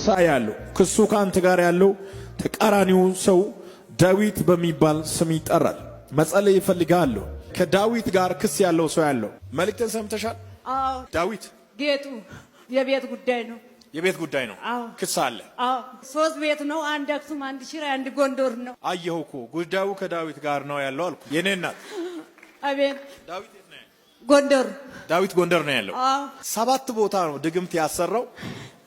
ክስ ያለው ክሱ ካንተ ጋር ያለው ተቃራኒው ሰው ዳዊት በሚባል ስም ይጠራል። መጸለይ ይፈልጋል። ከዳዊት ጋር ክስ ያለው ሰው ያለው መልእክትን ሰምተሻል? አዎ። ዳዊት ጌቱ የቤት ጉዳይ ነው። የቤት ጉዳይ ነው። ክስ አለ። አዎ። 3 ቤት ነው። አንድ አክሱም፣ አንድ ሽሬ፣ አንድ ጎንደር ነው። አየሁ እኮ ጉዳዩ ከዳዊት ጋር ነው ያለው አልኩ። የኔ እናት አቤት። ዳዊት የት ነው? ጎንደር። ዳዊት ጎንደር ነው ያለው። 7 ቦታ ነው ድግምት ያሰራው።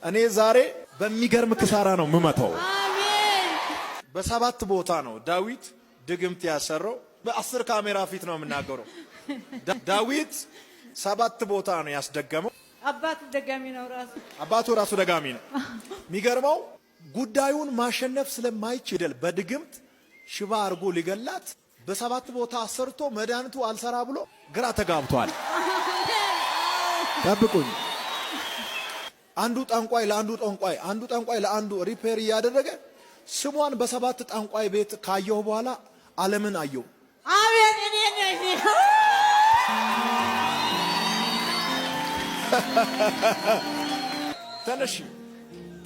እኔ ዛሬ በሚገርም ክሳራ ነው የምመታው። አሜን። በ7 ቦታ ነው ዳዊት ድግምት ያሰራው። በ10 ካሜራ ፊት ነው የምናገረው። ዳዊት 7 ቦታ ነው ያስደገመው። አባቱ ደጋሚ ነው ራሱ። አባቱ ራሱ ደጋሚ ነው። የሚገርመው ጉዳዩን ማሸነፍ ስለማይችል በድግምት ሽባ አርጎ ሊገላት በ7 ቦታ አሰርቶ መድኃኒቱ አልሰራ ብሎ ግራ ተጋብቷል። ጠብቁኝ። አንዱ ጠንቋይ ለአንዱ ጠንቋይ፣ አንዱ ጠንቋይ ለአንዱ ሪፔር እያደረገ ስሟን በ7 ጠንቋይ ቤት ካየሁ በኋላ ዓለምን አየሁ። አሜን። እኔ ነኝ።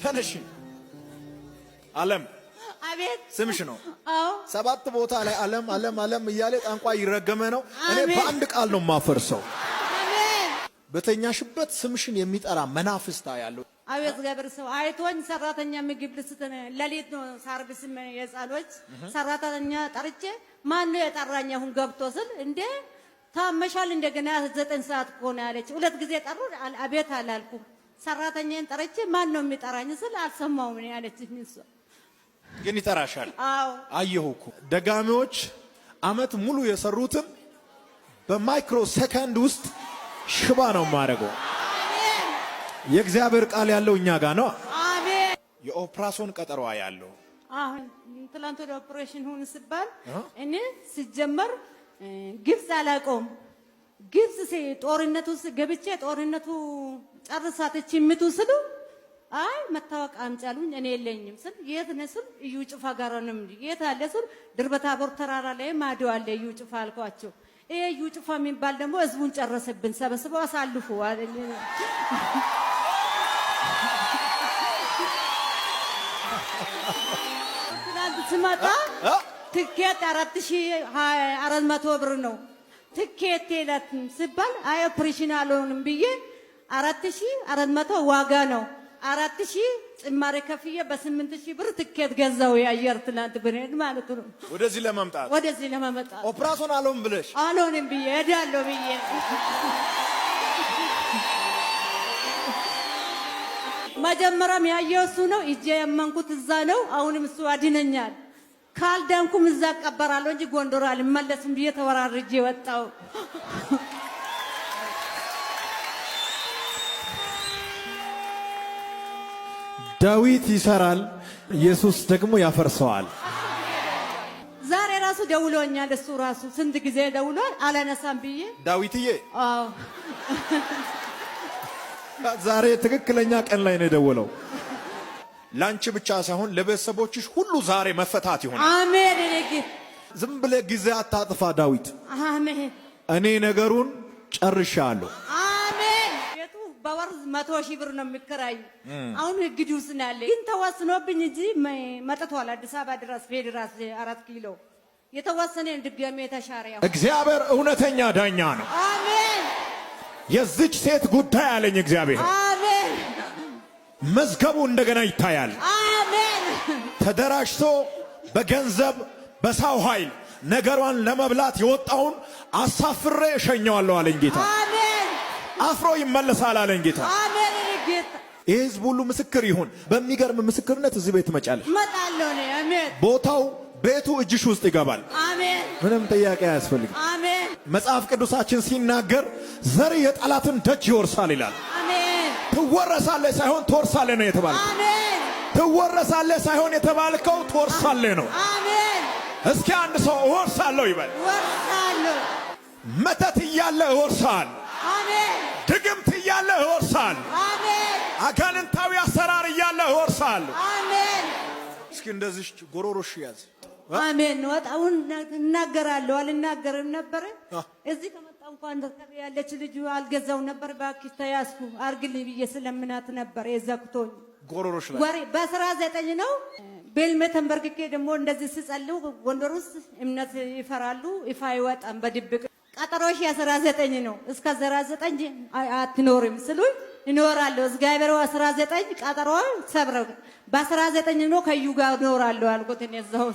ተነሽ ዓለም አቤት። ስምሽ ነው። አዎ። 7 ቦታ ላይ ዓለም እያለ ጠንቋይ ይረገመ ነው። እኔ በአንድ ቃል ነው ማፈርሰው። አሜን። በተኛሽበት ስምሽን የሚጠራ መናፍስታ ያለው አቤት። ገብር ሰው አይቶኝ ሰራተኛ ምግብ ልስተነ ለሊት ነው ሳርብስም የጻሎች ሰራተኛ ጠርቼ ማን ነው የጠራኝ አሁን ገብቶ ስል እንዴ ታመሻል እንደገና 9 ሰዓት ቆነ ያለች። 2 ጊዜ ጠሩ። አቤት አላልኩም። ሰራተኛን ጠርቼ ማን ነው የሚጠራኝ ስል አልሰማውም ነው ያለችኝ። እሷ ግን ይጠራሻል። አዎ አየሁ እኮ ደጋሚዎች አመት ሙሉ የሰሩትን በማይክሮ ሰከንድ ውስጥ ሽባ ነው ማረገው። አሜን። የእግዚአብሔር ቃል ያለው እኛ ጋር ነው። አሜን። የኦፕራሶን ቀጠሮዋ ያለው አሁን ትላንት ወደ ኦፕሬሽን ሆነ ሲባል እኔ ሲጀመር ግብጽ አላቆም ግብጽ ጦርነቱ ገብቼ ጦርነቱ ጨርሳት እምቱ ስሉ አይ መታወቅ አምጫሉኝ። እኔ የለኝም ስል የት ነህ ስል እዩ ጭፋ ጋር ነው እንዴ የት አለ ስል ድርበታቦር ተራራ ላይ ማዶ አለ እዩ ጭፋ አልኳቸው። እዩ ጭፋ የሚባል ደግሞ ህዝቡን ጨረሰብን ሰበስበው አሳልፉ አለኝ። ትናንት ስመጣ ትኬት 4400 ብር ነው ትኬት የለት ሲባል አይ ኦፕሬሽን አልሆንም ብዬ 4400 ዋጋ ነው 4000 ጭማሪ ከፍዬ በ8000 ብር ትኬት ገዛው። የአየር ትናንት ብንሄድ ማለት ነው ወደዚህ ለመምጣት ኦፕራሽን አልሆን ብለሽ አልሆንም ብዬ ሄዳለሁ ብዬ መጀመሪያም ያየው እሱ ነው። እጄ የመንኩት እዛ ነው። አሁንም እሱ አድነኛል። ካልዳንኩም እዛ ቀበራለሁ እንጂ ጎንደር አልመለስም ብዬ ተወራርጄ ወጣው። ዳዊት ይሰራል፣ ኢየሱስ ደግሞ ያፈርሰዋል። ዛሬ ራሱ ደውሎኛል። እሱ ራሱ ስንት ጊዜ ደውሏል አላነሳም ብዬ ዳዊትዬ። አዎ ዛሬ ትክክለኛ ቀን ላይ ነው የደወለው። ላንቺ ብቻ ሳይሆን ለቤተሰቦችሽ ሁሉ ዛሬ መፈታት ይሆናል። አሜን። እኔ ዝም ብለህ ጊዜ አታጥፋ ዳዊት። አሜን። እኔ ነገሩን ጨርሻለሁ። አሜን። ቤቱ በወር 100,000 ብር ነው የሚከራዩ። አሁን ህግዱ ስናለ ግን ተወስኖብኝ እንጂ መጥቷል አዲስ አበባ ድረስ ፌደራስ 4 ኪሎ የተወሰነ ድጋሜ ተሻረ። እግዚአብሔር እውነተኛ ዳኛ ነው። አሜን። የዚች ሴት ጉዳይ አለኝ እግዚአብሔር። አሜን። መዝገቡ እንደገና ይታያል። አሜን። ተደራጅቶ በገንዘብ በሰው ኃይል ነገሯን ለመብላት የወጣውን አሳፍሬ እሸኘዋለሁ አለኝ ጌታ። አሜን። አፍሮ ይመለሳል አለኝ ጌታ። አሜን። ጌታ ይህ ህዝብ ሁሉ ምስክር ይሁን። በሚገርም ምስክርነት እዚህ ቤት ትመጫለሽ። እመጣለሁ ነው። አሜን። ቦታው ቤቱ እጅሽ ውስጥ ይገባል። አሜን። ምንም ጥያቄ አያስፈልግም። አሜን። መጽሐፍ ቅዱሳችን ሲናገር ዘር የጠላትን ደጅ ይወርሳል ይላል። አሜን። ትወረሳለህ ሳይሆን ትወርሳለህ ነው የተባለው። አሜን። ትወረሳለህ ሳይሆን የተባልከው ትወርሳለህ ነው። አሜን። እስኪ አንድ ሰው እወርሳለሁ ይበል። ወርሳለሁ። መተት እያለ እወርሳል። አሜን። ድግምት እያለ እወርሳል። አሜን። አጋንንታዊ አሰራር እያለ እወርሳል። አሜን። እስኪ እንደዚህ ጎሮሮሽ ያዝ። አሜን። ወጣውን እናገራለሁ አልናገርም ነበር። እዚህ ከመጣሁ እንኳን ያለች ልጅ አልገዛው ነበር። ባክሽ ተያዝኩ አርግልኝ ብዬ ስለምናት ነበር የዘግቶኝ። ጎሮሮሽ ላይ ወሬ በ19 ነው። ቤልሜ ተንበርክኬ ደግሞ እንደዚህ ስጸልው ጎንደር ውስጥ እምነት ይፈራሉ፣ ይፋ አይወጣም በድብቅ ቀጠሮሽ 19 ነው። እስከ 19 አትኖርም ስሉኝ እኖራለሁ። እግዚአብሔር 19 ቀጠሮ ሰብረው በ19 ነው ከዩ ጋር እኖራለሁ አልኩት እኔ እዛው